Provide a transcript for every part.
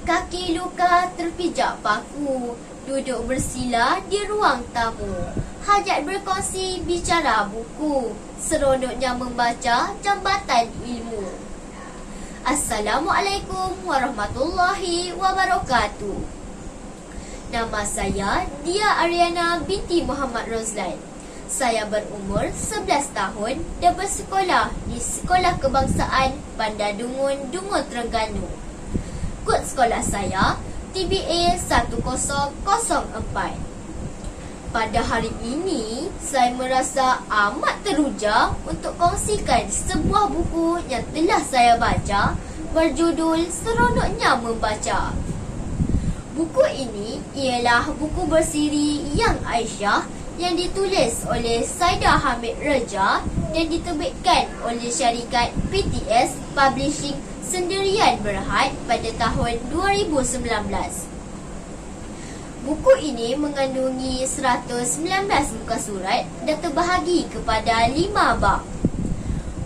Kaki luka terpijak paku, duduk bersila di ruang tamu. Hajat berkongsi bicara buku, seronoknya membaca jambatan ilmu. Assalamualaikum warahmatullahi wabarakatuh. Nama saya Dia Ariana binti Muhammad Rozlan. Saya berumur 11 tahun dan bersekolah di Sekolah Kebangsaan Bandar Dungun, Dungun, Terengganu. Kod sekolah saya TBA 1004. Pada hari ini, saya merasa amat teruja untuk kongsikan sebuah buku yang telah saya baca berjudul Seronoknya Membaca. Buku ini ialah buku bersiri Yang Aisyah yang ditulis oleh Saidah Hamid Reja dan diterbitkan oleh syarikat PTS Publishing Sendirian Berhad pada tahun 2019. Buku ini mengandungi 119 muka surat dan terbahagi kepada 5 bab.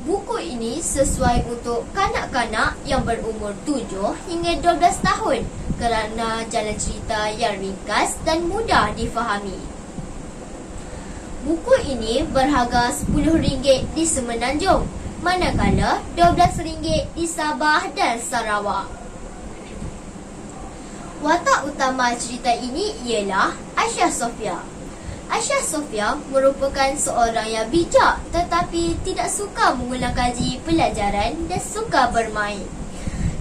Buku ini sesuai untuk kanak-kanak yang berumur 7 hingga 12 tahun kerana jalan cerita yang ringkas dan mudah difahami. Buku ini berharga RM10 di Semenanjung, manakala RM12 di Sabah dan Sarawak. Watak utama cerita ini ialah Aisyah Sofia. Aisyah Sofia merupakan seorang yang bijak tetapi tidak suka mengulang kaji pelajaran dan suka bermain.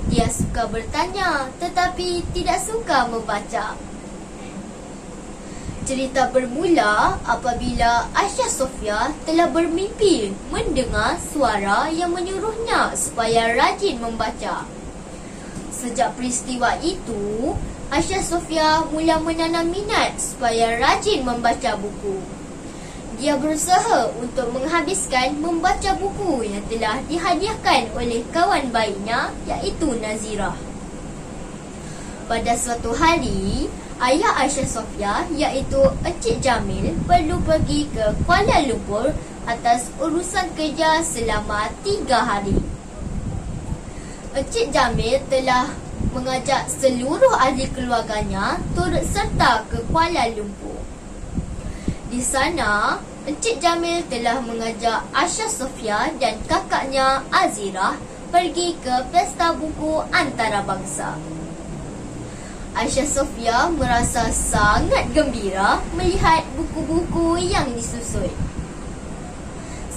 Dia suka bertanya tetapi tidak suka membaca. Cerita bermula apabila Aisyah Sofia telah bermimpi mendengar suara yang menyuruhnya supaya rajin membaca. Sejak peristiwa itu, Aisyah Sofia mula menanam minat supaya rajin membaca buku. Dia berusaha untuk menghabiskan membaca buku yang telah dihadiahkan oleh kawan baiknya iaitu Nazirah. Pada suatu hari, ayah Aisyah Sofia iaitu Encik Jamil perlu pergi ke Kuala Lumpur atas urusan kerja selama 3 hari. Encik Jamil telah mengajak seluruh ahli keluarganya turut serta ke Kuala Lumpur. Di sana, Encik Jamil telah mengajak Aisyah Sofia dan kakaknya Azirah pergi ke Pesta Buku Antarabangsa. Aisyah Sofia merasa sangat gembira melihat buku-buku yang disusun.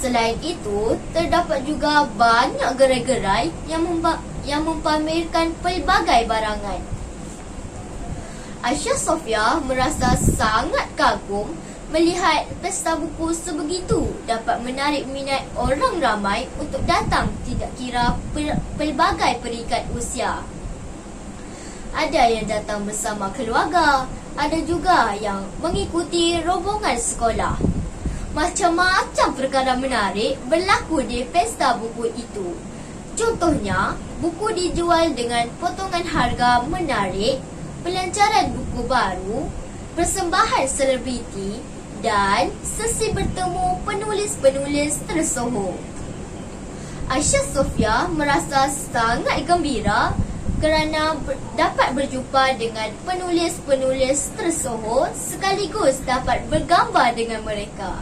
Selain itu, terdapat juga banyak gerai-gerai yang mempamerkan pelbagai barangan. Aisyah Sofia merasa sangat kagum melihat pesta buku sebegitu dapat menarik minat orang ramai untuk datang tidak kira pelbagai peringkat usia. Ada yang datang bersama keluarga, ada juga yang mengikuti rombongan sekolah. Macam-macam perkara menarik berlaku di pesta buku itu. Contohnya, buku dijual dengan potongan harga menarik, pelancaran buku baru, persembahan selebriti dan sesi bertemu penulis-penulis tersohor. Aisyah Sofia merasa sangat gembira kerana dapat berjumpa dengan penulis-penulis tersohor sekaligus dapat bergambar dengan mereka.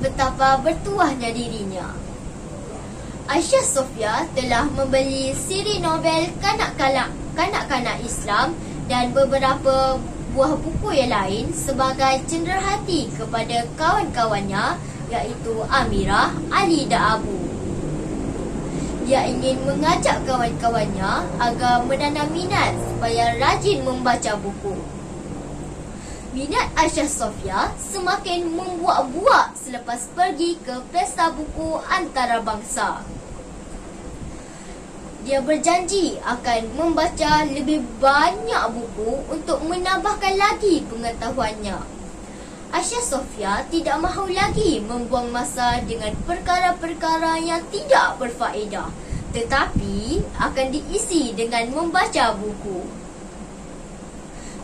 Betapa bertuahnya dirinya. Aisyah Sofia telah membeli siri novel kanak-kanak Islam dan beberapa buah buku yang lain sebagai cenderahati kepada kawan-kawannya iaitu Amirah, Ali dan Abu. Dia ingin mengajak kawan-kawannya agar menanam minat supaya rajin membaca buku. Minat Aisyah Sofia semakin membuak-buak selepas pergi ke Pesta Buku Antarabangsa. Dia berjanji akan membaca lebih banyak buku untuk menambahkan lagi pengetahuannya. Aisyah Sofia tidak mahu lagi membuang masa dengan perkara-perkara yang tidak berfaedah, tetapi akan diisi dengan membaca buku.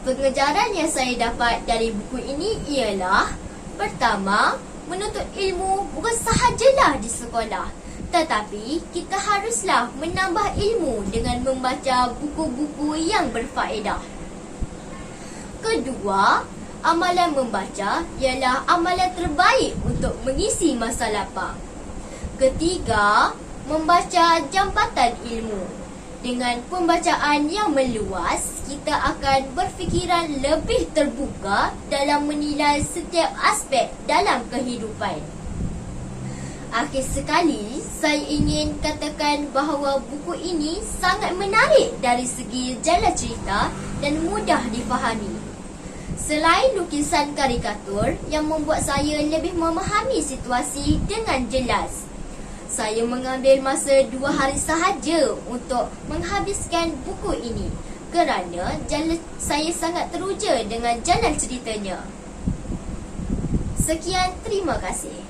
Pengajaran yang saya dapat dari buku ini ialah: pertama, menuntut ilmu bukan sahajalah di sekolah, Tetapi kita haruslah menambah ilmu dengan membaca buku-buku yang berfaedah. Kedua, amalan membaca ialah amalan terbaik untuk mengisi masa lapang. Ketiga, membaca jambatan ilmu. Dengan pembacaan yang meluas, kita akan berfikiran lebih terbuka dalam menilai setiap aspek dalam kehidupan. Akhir sekali, saya ingin katakan bahawa buku ini sangat menarik dari segi jalan cerita dan mudah difahami. Selain lukisan karikatur yang membuat saya lebih memahami situasi dengan jelas, saya mengambil masa 2 hari sahaja untuk menghabiskan buku ini kerana saya sangat teruja dengan jalan ceritanya. Sekian, terima kasih.